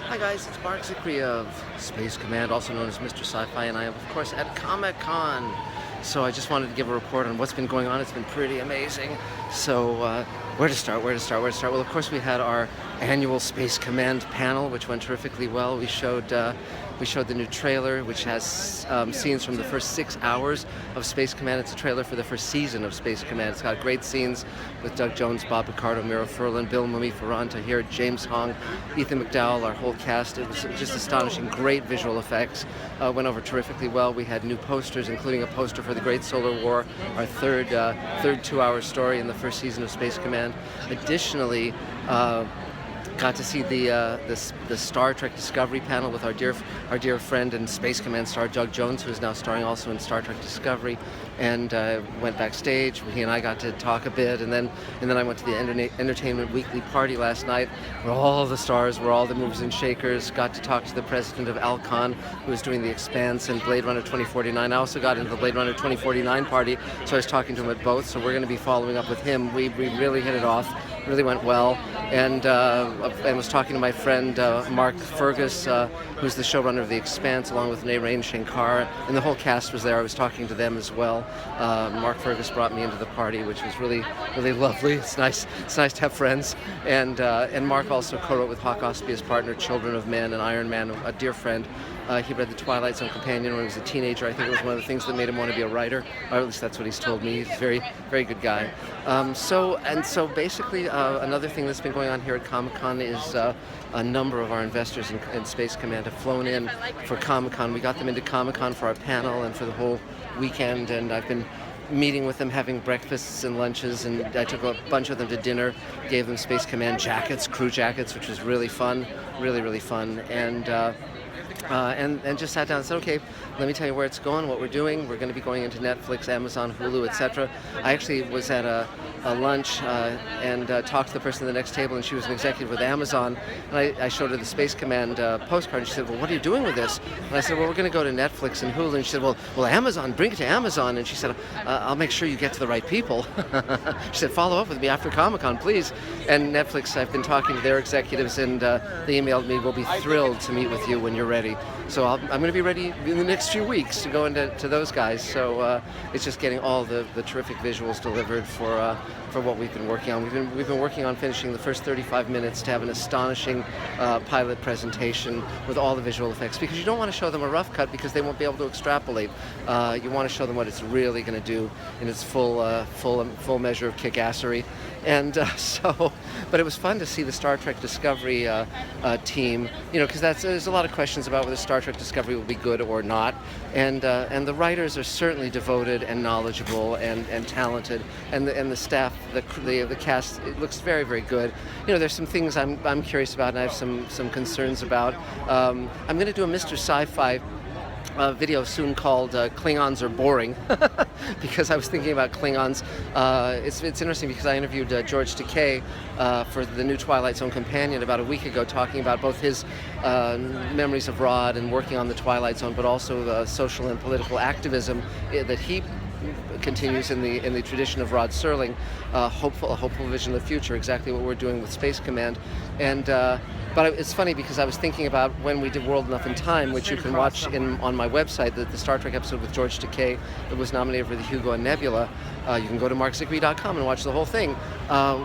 Hi guys, it's Marc of Space Command, also known as Mr. Sci-Fi, and I am of course at Comic-Con. So I just wanted to give a report on what's been going on. It's been pretty amazing. So where to start? Well, of course we had our annual Space Command panel, which went terrifically well. We showed the new trailer, which has scenes from the first 6 hours of Space Command. It's a trailer for the first season of Space Command. It's got great scenes with Doug Jones, Bob Picardo, Mira Furlan, Bill Mummy, Ferran Tahir, James Hong, Ethan McDowell, our whole cast. It was just astonishing. Great visual effects. Went over terrifically well. We had new posters, including a poster for The Great Solar War, our third 2-hour story in the first season of Space Command. Additionally, got to see the Star Trek Discovery panel with our dear friend and Space Command star Doug Jones, who is now starring also in Star Trek Discovery, and went backstage. He and I got to talk a bit, and then I went to the Entertainment Weekly party last night, where all the stars were all the movers and shakers. Got to talk to the president of Alcon, who was doing The Expanse and Blade Runner 2049. I also got into the Blade Runner 2049 party, so I was talking to him at both. So we're going to be following up with him. We really hit it off. Really went well, and was talking to my friend Marc Fergus, who's the showrunner of The Expanse, along with Narain Shankar, and the whole cast was there. I was talking to them as well. Marc Fergus brought me into the party, which was really lovely. It's nice to have friends, and Marc also co-wrote with Hawk Ospia's partner, Children of Men, and Iron Man, a dear friend. He read The Twilight Zone Companion when he was a teenager. I think it was one of the things that made him want to be a writer, or at least that's what he's told me. He's a very good guy. So basically, another thing that's been going on here at Comic-Con is a number of our investors in Space Command have flown in for Comic-Con. We got them into Comic-Con for our panel and for the whole weekend, and I've been meeting with them, having breakfasts and lunches, and I took a bunch of them to dinner, gave them Space Command jackets, crew jackets, which was really fun, really fun, and just sat down and said, okay, let me tell you where it's going, what we're doing. We're going to be going into Netflix, Amazon, Hulu, etc. I actually was at a lunch and talked to the person at the next table, and she was an executive with Amazon, and I showed her the Space Command postcard, and she said, well, what are you doing with this? And I said, well, we're going to go to Netflix and Hulu, and she said, well, Amazon, bring it to Amazon, and she said, I'll make sure you get to the right people. She said, follow up with me after Comic-Con, please. And Netflix, I've been talking to their executives, and they emailed me, we'll be thrilled to meet with you when you're ready. So I'm going to be ready in the next few weeks to go into those guys. So it's just getting all the terrific visuals delivered for what we've been working on. We've been working on finishing the first 35 minutes to have an astonishing pilot presentation with all the visual effects, because you don't want to show them a rough cut because they won't be able to extrapolate. You want to show them what it's really going to do in its full measure of kick-assery. And but it was fun to see the Star Trek Discovery team, because there's a lot of questions about whether Star Trek Discovery will be good or not, and the writers are certainly devoted and knowledgeable and talented, and the staff, the cast, it looks very good. There's some things I'm curious about, and I have some concerns about. I'm going to do a Mr. Sci-Fi video soon called Klingons Are Boring, because I was thinking about Klingons. It's interesting because I interviewed George Takei for the new Twilight Zone Companion about a week ago, talking about both his memories of Rod and working on the Twilight Zone, but also the social and political activism that he continues in the tradition of Rod Serling. A hopeful vision of the future, exactly what we're doing with Space Command. But it's funny because I was thinking about when we did World Enough in Time, which you can watch on my website, the Star Trek episode with George Takei that was nominated for the Hugo and Nebula. You can go to marczickery.com and watch the whole thing.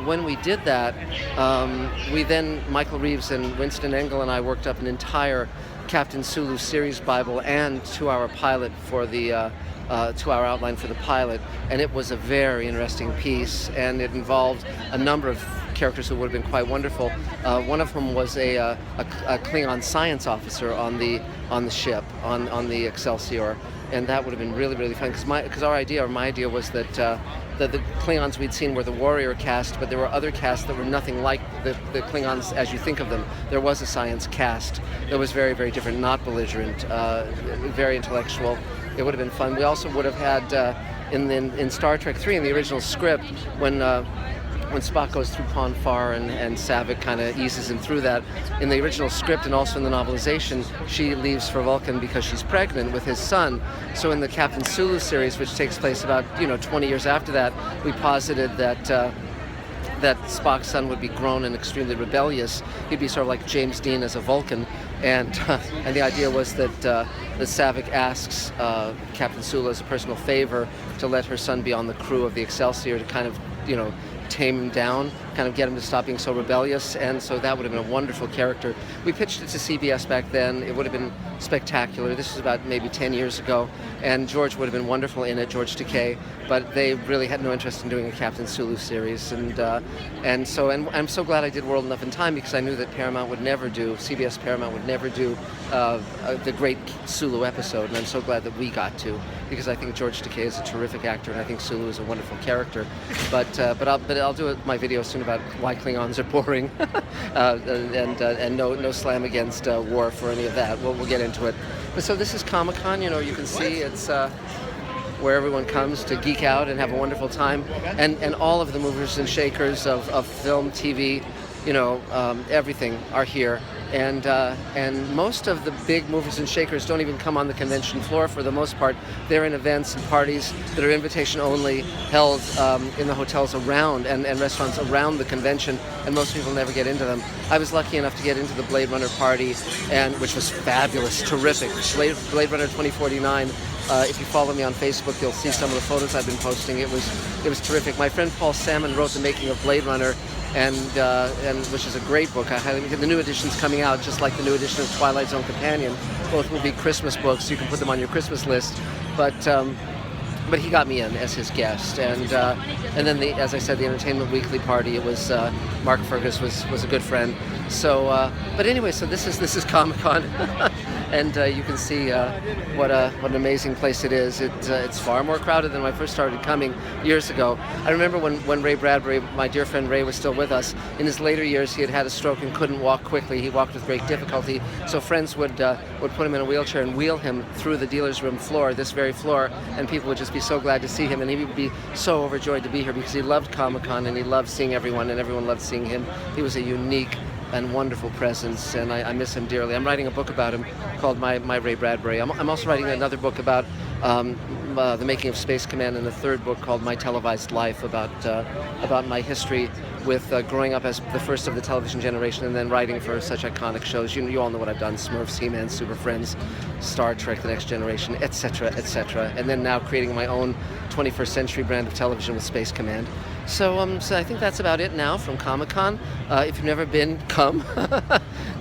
When we did that, Michael Reeves and Winston Engel and I worked up an entire Captain Sulu series Bible and 2-hour pilot for the 2-hour outline for the pilot, and it was a very interesting piece, and it involved a number of characters who would have been quite wonderful. One of them was a Klingon science officer on the ship, on the Excelsior, and that would have been really fun, because my idea was that the Klingons we'd seen were the warrior caste, but there were other castes that were nothing like the Klingons as you think of them. There was a science caste that was very different, not belligerent, very intellectual. It would have been fun. We also would have had in Star Trek 3, in the original script, when Spock goes through Pon Farr and Saavik kind of eases him through that. In the original script and also in the novelization, she leaves for Vulcan because she's pregnant with his son. So in the Captain Sulu series, which takes place about 20 years after that, we posited that that Spock's son would be grown and extremely rebellious. He'd be sort of like James Dean as a Vulcan, and and the idea was that Saavik asks Captain Sulu as a personal favor to let her son be on the crew of the Excelsior to kind of, tame him down, kind of get him to stop being so rebellious, and so that would have been a wonderful character. We pitched it to CBS back then. It would have been spectacular. This was about maybe 10 years ago, and George would have been wonderful in it, George Takei, but they really had no interest in doing a Captain Sulu series, and I'm so glad I did World Enough in Time, because I knew that CBS Paramount would never do the great Sulu episode, and I'm so glad that we got to, because I think George Takei is a terrific actor, and I think Sulu is a wonderful character. But I'll do my video soon about why Klingons are boring, and no slam against war for any of that. We'll get into it. But so this is Comic-Con. You can see it's where everyone comes to geek out and have a wonderful time, and all of the movers and shakers of film, TV, everything are here. And most of the big movers and shakers don't even come on the convention floor for the most part. They're in events and parties that are invitation only, held in the hotels around and restaurants around the convention, and most people never get into them. I was lucky enough to get into the Blade Runner party, which was fabulous, terrific. Blade Runner 2049. If you follow me on Facebook, you'll see some of the photos I've been posting. It was terrific. My friend Paul Salmon wrote The Making of Blade Runner, and which is a great book. I highly recommend. The new edition's coming out, just like the new edition of Twilight Zone Companion. Both will be Christmas books. You can put them on your Christmas list. But he got me in as his guest, and then as I said, the Entertainment Weekly party. It was Marc Fergus was a good friend. So, but anyway, so this is Comic-Con, and you can see what an amazing place it is. It's far more crowded than when I first started coming years ago. I remember when Ray Bradbury, my dear friend Ray, was still with us. In his later years, he had a stroke and couldn't walk quickly. He walked with great difficulty. So friends would put him in a wheelchair and wheel him through the dealer's room floor, this very floor, and people would just be so glad to see him, and he would be so overjoyed to be here because he loved Comic-Con and he loved seeing everyone, and everyone loved seeing him. He was a unique and wonderful presence, and I miss him dearly. I'm writing a book about him called My Ray Bradbury. I'm also writing another book about the making of Space Command, and a third book called My Televised Life, about my history with growing up as the first of the television generation, and then writing for such iconic shows. You all know what I've done: Smurfs, He-Man, Super Friends, Star Trek, The Next Generation, etc., etc. And then now creating my own 21st century brand of television with Space Command. So I think that's about it now from Comic-Con. If you've never been, come.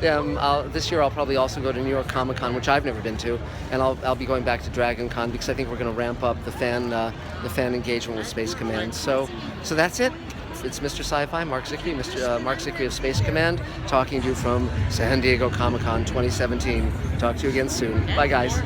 This year I'll probably also go to New York Comic Con, which I've never been to, and I'll be going back to Dragon Con, because I think we're going to ramp up the fan engagement with Space Command. So that's it. It's Mr. Sci-Fi, Marc Zicree, Marc Zicree of Space Command, talking to you from San Diego Comic Con 2017. Talk to you again soon. Bye, guys.